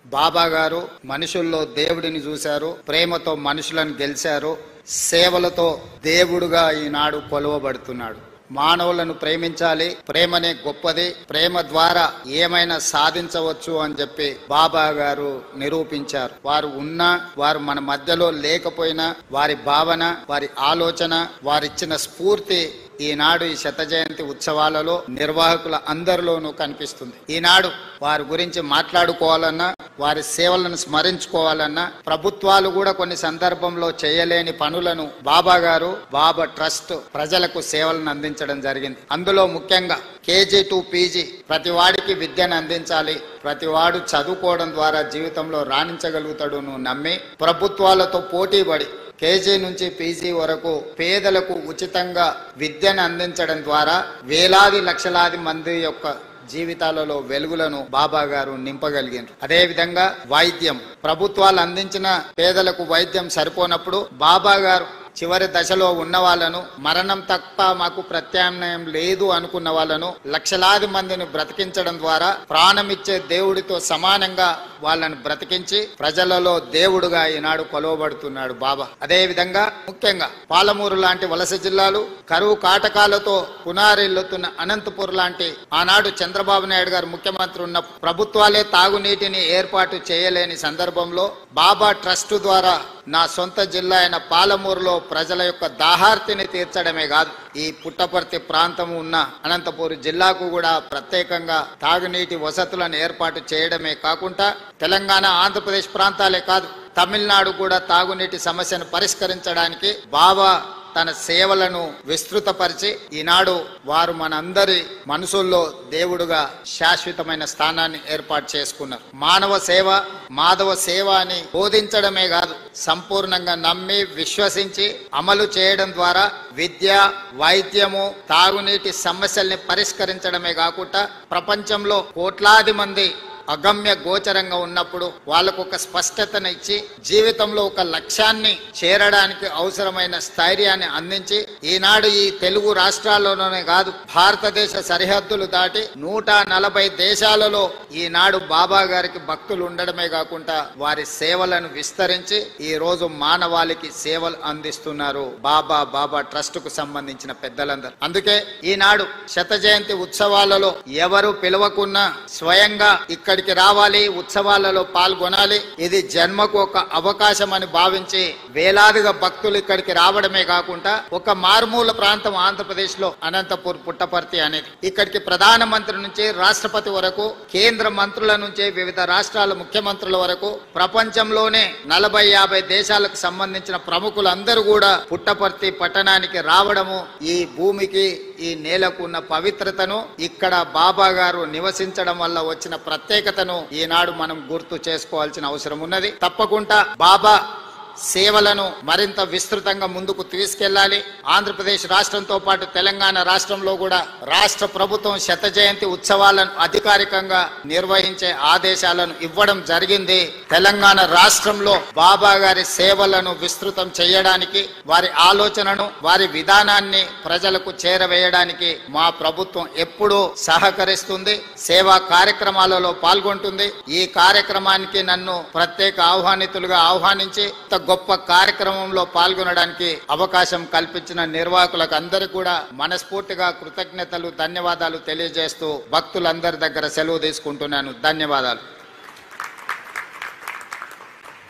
బాబా గారు మనుషుల్లో దేవుడిని చూశారు, ప్రేమతో మనుషులను గెలిచారు, సేవలతో దేవుడుగా ఈనాడు కొలువబడుతున్నాడు. మానవులను ప్రేమించాలి, ప్రేమనే గొప్పది, ప్రేమ ద్వారా ఏమైనా సాధించవచ్చు అని చెప్పి బాబా గారు నిరూపించారు. వారు ఉన్నా, వారు మన మధ్యలో లేకపోయినా వారి భావన, వారి ఆలోచన, వారిచ్చిన స్ఫూర్తి ఈనాడు ఈ శత జయంతి ఉత్సవాలలో నిర్వాహకుల అందరిలోనూ కనిపిస్తుంది. ఈనాడు వారి గురించి మాట్లాడుకోవాలన్నా, వారి సేవలను స్మరించుకోవాలన్నా ప్రభుత్వాలు కూడా కొన్ని సందర్భంలో చేయలేని పనులను బాబా గారు, బాబా ట్రస్ట్ ప్రజలకు సేవలను అందించడం జరిగింది. అందులో ముఖ్యంగా కేజీ టు పీజీ ప్రతి వాడికి విద్యను అందించాలి, ప్రతి వాడు చదువుకోవడం ద్వారా జీవితంలో రాణించగలుగుతాడు నమ్మి ప్రభుత్వాలతో పోటీపడి కేజీ నుంచి పీజీ వరకు పేదలకు ఉచితంగా విద్యను అందించడం ద్వారా వేలాది లక్షలాది మంది యొక్క జీవితాలలో వెలుగులను బాబా గారు నింపగలిగారు. అదే విధంగా వైద్యం, ప్రభుత్వాలు అందించిన పేదలకు వైద్యం సరిపోనప్పుడు బాబా గారు చివరి దశలో ఉన్న వాళ్ళను, మరణం తప్ప మాకు ప్రత్యామ్నాయం లేదు అనుకున్న వాళ్ళను లక్షలాది మందిని బ్రతికించడం ద్వారా ప్రాణమిచ్చే దేవుడితో సమానంగా వాళ్ళని బ్రతికించి ప్రజలలో దేవుడుగా ఈనాడు కొలవబడుతున్నాడు బాబా. అదే విధంగా ముఖ్యంగా పాలమూరు లాంటి వలస జిల్లాలు కరువు కాటకాలతో పునారిల్లుతున్న అనంతపూర్ లాంటి ఆనాడు చంద్రబాబు నాయుడు గారు ముఖ్యమంత్రి ఉన్న ప్రభుత్వాలే తాగునీటిని ఏర్పాటు చేయలేని సందర్భంలో బాబా ట్రస్ట్ ద్వారా నా సొంత జిల్లా అయిన పాలమూరులో ప్రజల యొక్క దాహార్తిని తీర్చడమే కాదు, ఈ పుట్టపర్తి ప్రాంతం ఉన్న అనంతపూర్ జిల్లాకు కూడా ప్రత్యేకంగా తాగునీటి వసతులను ఏర్పాటు చేయడమే కాకుండా తెలంగాణ, ఆంధ్రప్రదేశ్ ప్రాంతాలే కాదు తమిళనాడు కూడా తాగునీటి సమస్యను పరిష్కరించడానికి బాబా తన సేవలను విస్తృతపరిచి ఈనాడు వారు మనందరి మనసుల్లో దేవుడుగా శాశ్వతమైన స్థానాన్ని ఏర్పాటు చేసుకున్నారు. మానవ సేవ, మాధవ సేవ అని బోధించడమే కాదు, సంపూర్ణంగా నమ్మి విశ్వసించి అమలు చేయడం ద్వారా విద్య, వైద్యము, తాగునీటి సమస్యల్ని పరిష్కరించడమే కాకుండా ప్రపంచంలో కోట్లాది మంది అగమ్య గోచరంగా ఉన్నప్పుడు వాళ్ళకు ఒక స్పష్టతను ఇచ్చి జీవితంలో ఒక లక్ష్యాన్ని చేరడానికి అవసరమైన స్థైర్యాన్ని అందించి ఈనాడు ఈ తెలుగు రాష్ట్రాల్లోనే కాదు భారతదేశ సరిహద్దులు దాటి 140 దేశాలలో ఈనాడు బాబా గారికి భక్తులు ఉండడమే కాకుండా వారి సేవలను విస్తరించి ఈ రోజు మానవాళికి సేవలు అందిస్తున్నారు బాబా ట్రస్ట్ కు సంబంధించిన పెద్దలందరూ. అందుకే ఈనాడు శత జయంతి ఉత్సవాలలో ఎవరు పిలవకున్నా స్వయంగా ఇక్కడికి రావాలి, ఉత్సవాలలో పాల్గొనాలి, ఇది జన్మకు ఒక అవకాశం అని భావించి వేలాదిగా భక్తులు ఇక్కడికి రావడమే కాకుండా ఒక మారుమూల ప్రాంతం ఆంధ్రప్రదేశ్ లో అనంతపూర్ పుట్టపర్తి అనేది, ఇక్కడికి ప్రధానమంత్రి నుంచి రాష్ట్రపతి వరకు, కేంద్ర మంత్రుల నుంచి వివిధ రాష్ట్రాల ముఖ్యమంత్రుల వరకు ప్రపంచంలోనే 40-50 దేశాలకు సంబంధించిన ప్రముఖులందరూ కూడా పుట్టపర్తి పట్టణానికి రావడము ఈ భూమికి, ఈ నేలకు ఉన్న పవిత్రతను, ఇక్కడ బాబా గారు నివసించడం వల్ల వచ్చిన ప్రత్యేకతను ఈనాడు మనం గుర్తు చేసుకోవాల్సిన అవసరం ఉన్నది. తప్పకుండా బాబా సేవలను మరింత విస్తృతంగా ముందుకు తీసుకెళ్లాలి. ఆంధ్రప్రదేశ్ రాష్ట్రంతో పాటు తెలంగాణ రాష్ట్రంలో కూడా రాష్ట్ర ప్రభుత్వం శత జయంతి ఉత్సవాలను అధికారికంగా నిర్వహించే ఆదేశాలను ఇవ్వడం జరిగింది. తెలంగాణ రాష్ట్రంలో బాబా గారి సేవలను విస్తృతం చేయడానికి, వారి ఆలోచనను, వారి విధానాన్ని ప్రజలకు చేరవేయడానికి మా ప్రభుత్వం ఎప్పుడూ సహకరిస్తుంది, సేవా కార్యక్రమాలలో పాల్గొంటుంది. ఈ కార్యక్రమానికి నన్ను ప్రత్యేక ఆహ్వానితులుగా ఆహ్వానించి గొప్ప కార్యక్రమంలో పాల్గొనడానికి అవకాశం కల్పించిన నిర్వాహకులకు అందరికీ కూడా మనస్ఫూర్తిగా కృతజ్ఞతలు, ధన్యవాదాలు తెలియజేస్తూ భక్తులందరి దగ్గర సెలవు తీసుకుంటున్నాను. ధన్యవాదాలు.